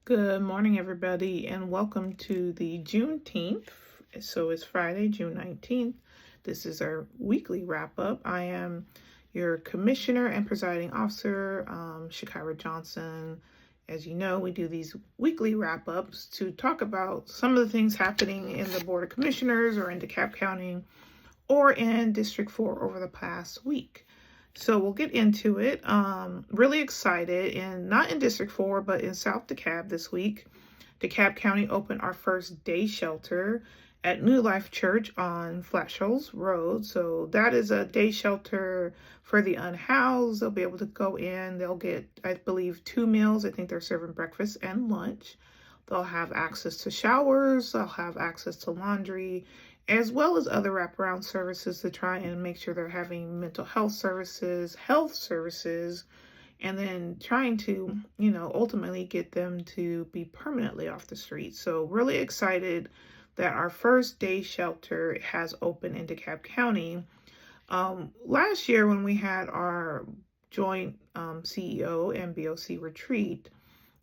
Good morning, everybody, and welcome to the Juneteenth. So it's Friday, June 19th. This is our weekly wrap up. I am your commissioner and presiding officer, Shakira Johnson. As you know, we do these weekly wrap ups to talk about some of the things happening in the Board of Commissioners or in DeKalb County or in District 4 over the past week. So we'll get into it. Really excited, and not in District 4, but in South DeKalb this week. DeKalb County opened our first day shelter at New Life Church on Flat Shoals Road. So that is a day shelter for the unhoused. They'll be able to go in. They'll get, I believe, 2 meals. I think they're serving breakfast and lunch. They'll have access to showers. They'll have access to laundry, as well as other wraparound services to try and make sure they're having mental health services, and then trying to, ultimately get them to be permanently off the street. So really excited that our first day shelter has opened in DeKalb County. Last year when we had our joint CEO and BOC retreat,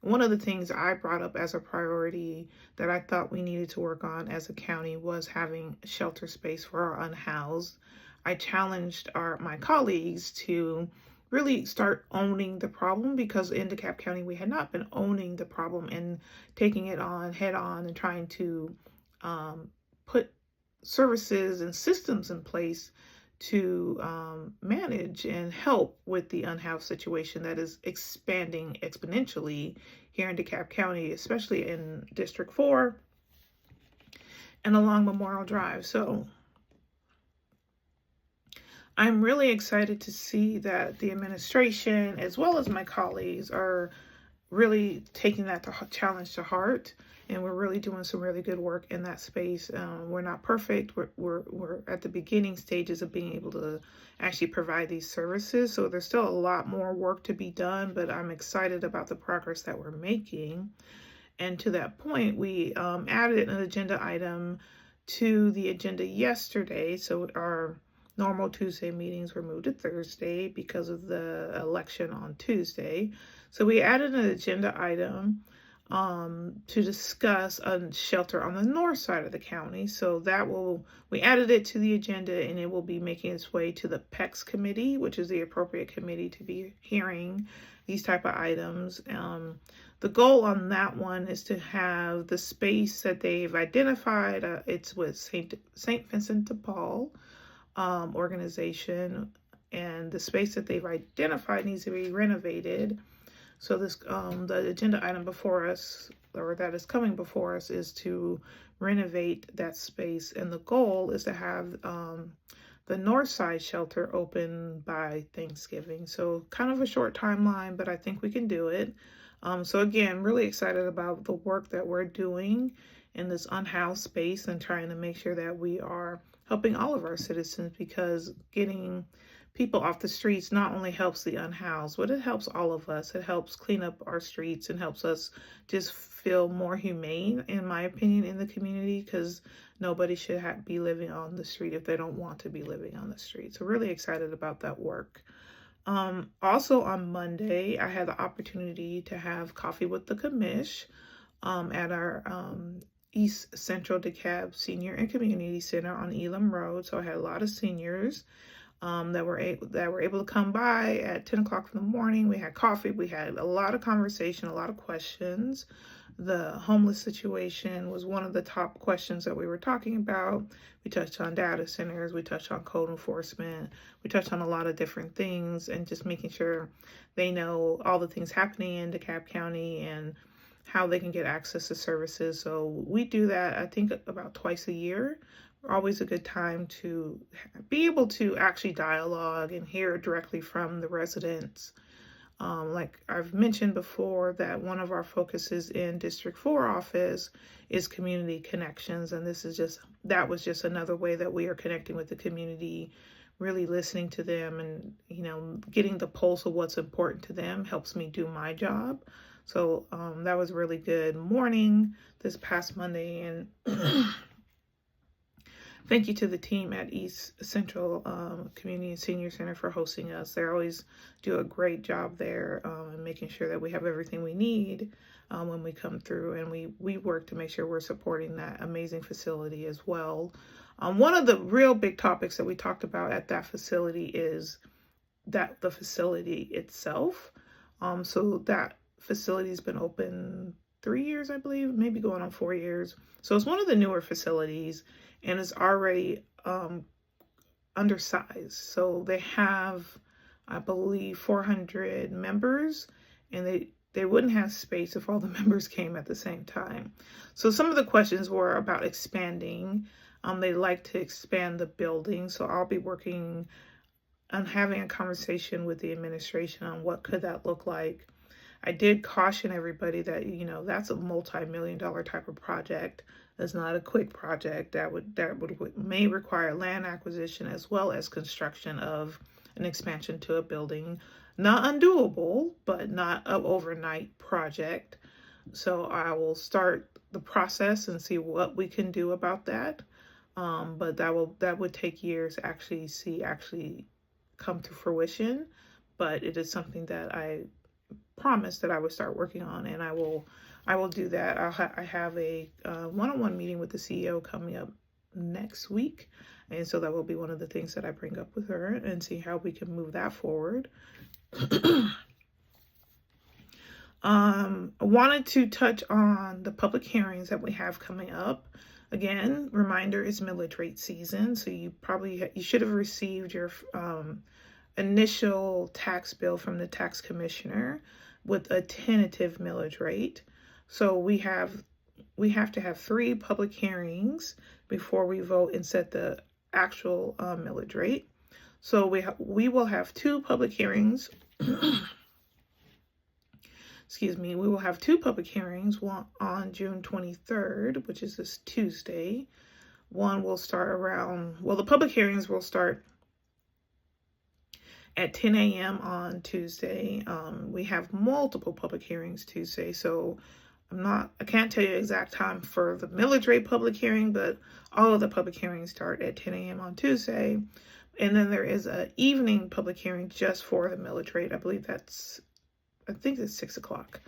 one of the things I brought up as a priority that I thought we needed to work on as a county was having shelter space for our unhoused. I challenged my colleagues to really start owning the problem, because in DeKalb County we had not been owning the problem and taking it on head on and trying to put services and systems in place to manage and help with the unhoused situation that is expanding exponentially here in DeKalb County, especially in District 4 and along Memorial Drive. So I'm really excited to see that the administration, as well as my colleagues, are really taking that challenge to heart, and we're really doing some really good work in that space. We're not perfect. We're at the beginning stages of being able to actually provide these services, so there's still a lot more work to be done, but I'm excited about the progress that we're making. And to that point, we added an agenda item to the agenda yesterday. So our normal Tuesday meetings were moved to Thursday because of the election on Tuesday. So we added an agenda item to discuss a shelter on the north side of the county. So we added it to the agenda, and it will be making its way to the PEX committee, which is the appropriate committee to be hearing these type of items. The goal on that one is to have the space that they've identified. It's with St. Vincent de Paul organization, and the space that they've identified needs to be renovated. So this the agenda item before us, or that is coming before us, is to renovate that space, and the goal is to have the north side shelter open by Thanksgiving. So kind of a short timeline, but I think we can do it. So again, really excited about the work that we're doing in this unhoused space and trying to make sure that we are helping all of our citizens, because getting people off the streets not only helps the unhoused, but it helps all of us. It helps clean up our streets and helps us just feel more humane, in my opinion, in the community, because nobody should be living on the street if they don't want to be living on the street. So really excited about that work. Also on Monday, I had the opportunity to have coffee with the commish at our East Central DeKalb Senior and Community Center on Elam Road. So I had a lot of seniors that were able to come by at 10 o'clock in the morning. We had coffee. We had a lot of conversation, a lot of questions. The homeless situation was one of the top questions that we were talking about. We touched on data centers. We touched on code enforcement. We touched on a lot of different things, and just making sure they know all the things happening in DeKalb County and how they can get access to services. So we do that, I think, about twice a year. Always a good time to be able to actually dialogue and hear directly from the residents. Like I've mentioned before, that one of our focuses in District 4 office is community connections, and that was just another way that we are connecting with the community, really listening to them, and getting the pulse of what's important to them helps me do my job. So that was really good morning this past Monday, and Thank you to the team at East Central Community and Senior Center for hosting us. They always do a great job there and making sure that we have everything we need when we come through. And we work to make sure we're supporting that amazing facility as well. One of the real big topics that we talked about at that facility is that the facility itself. So that facility has been open 3 years, I believe, maybe going on 4 years. So it's one of the newer facilities and is already undersized. So they have, I believe, 400 members, and they wouldn't have space if all the members came at the same time. So some of the questions were about expanding. They like to expand the building, so I'll be working on having a conversation with the administration on what could that look like. I did caution everybody that, that's a multi-million-dollar type of project. That's not a quick project. That may require land acquisition as well as construction of an expansion to a building. Not undoable, but not an overnight project. So I will start the process and see what we can do about that. But that would take years to actually come to fruition. But it is something that I promised that I would start working on, and I will do that. I have a one-on-one meeting with the CEO coming up next week, and so that will be one of the things that I bring up with her and see how we can move that forward. I wanted to touch on the public hearings that we have coming up. Again, reminder, it's millage rate season, so you should have received your initial tax bill from the tax commissioner with a tentative millage rate. So we have to have 3 public hearings before we vote and set the actual millage rate. So we will have 2 public hearings. Excuse me. We will have 2 public hearings, one on June 23rd, which is this Tuesday. One will start the public hearings will start at 10 a.m. on Tuesday. We have multiple public hearings Tuesday, so I can't tell you the exact time for the millage rate public hearing, but all of the public hearings start at 10 a.m. on Tuesday. And then there is an evening public hearing just for the millage rate. I think it's 6 o'clock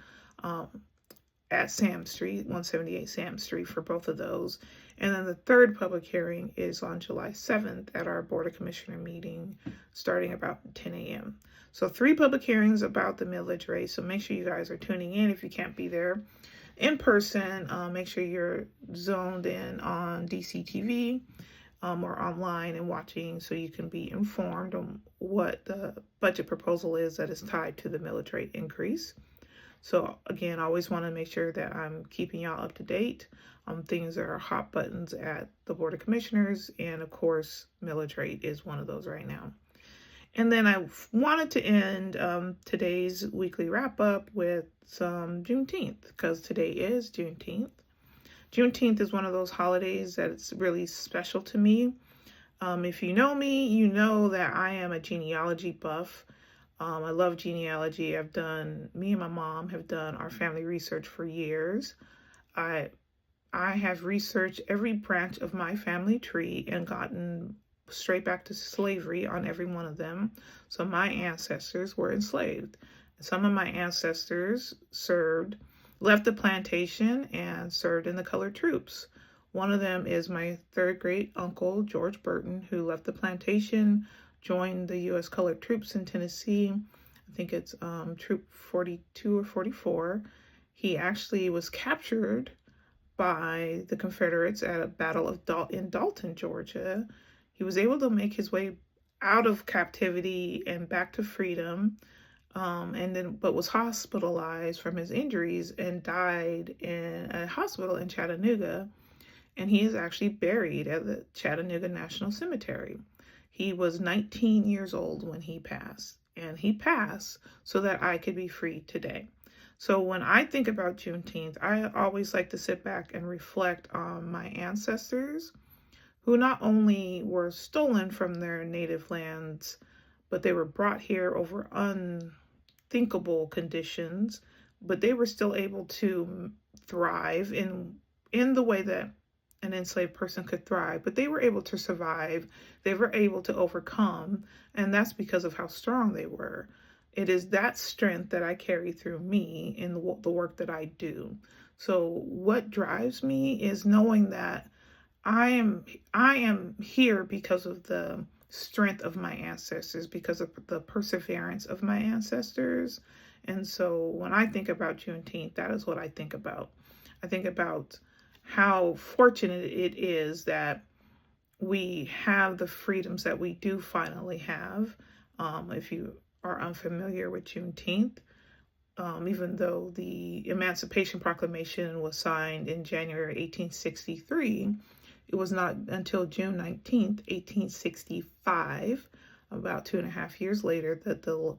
at Sam Street, 178 Sam Street for both of those. And then the third public hearing is on July 7th at our Board of Commissioner meeting, starting about 10 a.m. So 3 public hearings about the millage rate. So make sure you guys are tuning in if you can't be there in person. Make sure you're zoned in on DCTV or online and watching so you can be informed on what the budget proposal is that is tied to the millage rate increase. So again, I always want to make sure that I'm keeping y'all up to date on things that are hot buttons at the Board of Commissioners. And of course, millage rate is one of those right now. And then I wanted to end today's weekly wrap up with some Juneteenth, because today is Juneteenth. Juneteenth is one of those holidays that's really special to me. If you know me, you know that I am a genealogy buff. I love genealogy. Me and my mom have done our family research for years. I have researched every branch of my family tree and gotten straight back to slavery on every one of them. So my ancestors were enslaved. Some of my ancestors left the plantation and served in the colored troops. One of them is my 3rd great uncle, George Burton, who left the plantation, joined the U.S. colored troops in Tennessee. I think it's Troop 42 or 44. He actually was captured by the Confederates at a battle in Dalton, Georgia. He was able to make his way out of captivity and back to freedom, but was hospitalized from his injuries and died in a hospital in Chattanooga. And he is actually buried at the Chattanooga National Cemetery. He was 19 years old when he passed, and he passed so that I could be free today. So when I think about Juneteenth, I always like to sit back and reflect on my ancestors, who not only were stolen from their native lands, but they were brought here over unthinkable conditions, but they were still able to thrive in the way that an enslaved person could thrive, but they were able to survive. They were able to overcome, and that's because of how strong they were. It is that strength that I carry through me in the work that I do. So what drives me is knowing that I am here because of the strength of my ancestors, because of the perseverance of my ancestors. And so when I think about Juneteenth, that is what I think about. I think about how fortunate it is that we have the freedoms that we do finally have. If you are unfamiliar with Juneteenth, even though the Emancipation Proclamation was signed in January 1863, it was not until June 19th, 1865, about 2.5 years later, that the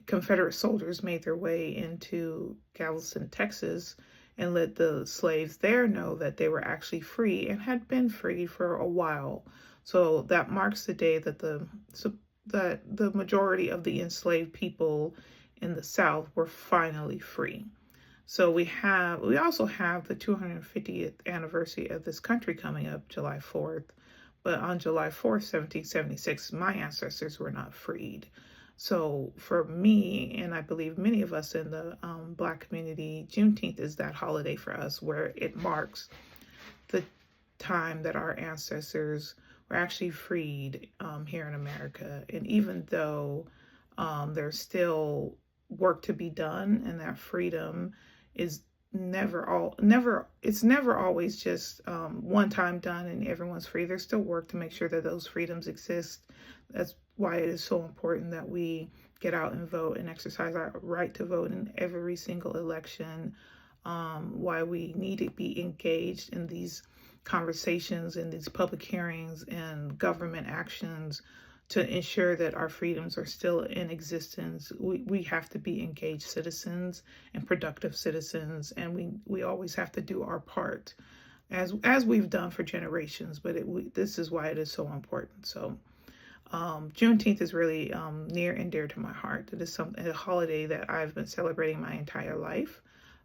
Confederate soldiers made their way into Galveston, Texas, and let the slaves there know that they were actually free and had been free for a while. So that marks the day that the majority of the enslaved people in the South were finally free. So we also have the 250th anniversary of this country coming up July 4th. But on July 4th, 1776, my ancestors were not freed. So for me, and I believe many of us in the Black community, Juneteenth is that holiday for us where it marks the time that our ancestors were actually freed here in America. And even though there's still work to be done, and that freedom is never always just one time done and everyone's free. There's still work to make sure that those freedoms exist. That's why it is so important that we get out and vote and exercise our right to vote in every single election. Why we need to be engaged in these conversations, in these public hearings and government actions to ensure that our freedoms are still in existence. We have to be engaged citizens and productive citizens, and we always have to do our part as we've done for generations, but this is why it is so important. So Juneteenth is really near and dear to my heart. It is a holiday that I've been celebrating my entire life.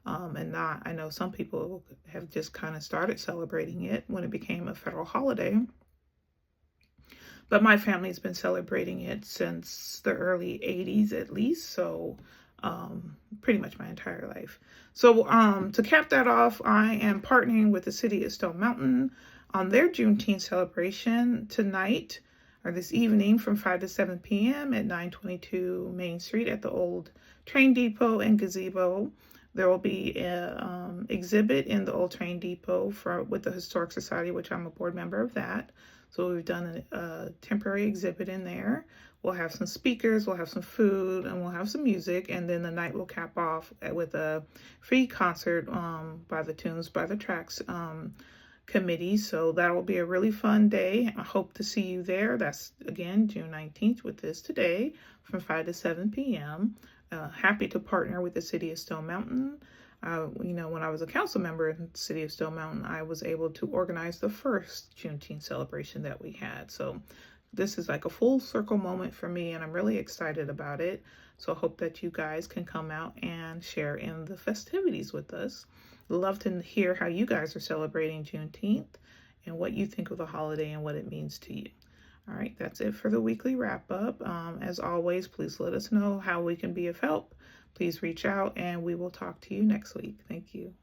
I know some people have just kind of started celebrating it when it became a federal holiday. But my family's been celebrating it since the early 80s at least, so pretty much my entire life. So to cap that off, I am partnering with the City of Stone Mountain on their Juneteenth celebration tonight, or this evening, from 5 to 7 p.m. at 922 Main Street at the old train depot and gazebo. There will be an exhibit in the old train depot with the Historic Society, which I'm a board member of that. So we've done a temporary exhibit in there. We'll have some speakers, we'll have some food, and we'll have some music. And then the night will cap off with a free concert by the Tunes by the Tracks committee. So that will be a really fun day. I hope to see you there. That's, again, June 19th, which is today, from 5 to 7 p.m. Happy to partner with the City of Stone Mountain. When I was a council member in the City of Stone Mountain, I was able to organize the first Juneteenth celebration that we had. So this is like a full circle moment for me, and I'm really excited about it. So I hope that you guys can come out and share in the festivities with us. Love to hear how you guys are celebrating Juneteenth and what you think of the holiday and what it means to you. All right, that's it for the weekly wrap up. As always, please let us know how we can be of help. Please reach out, and we will talk to you next week. Thank you.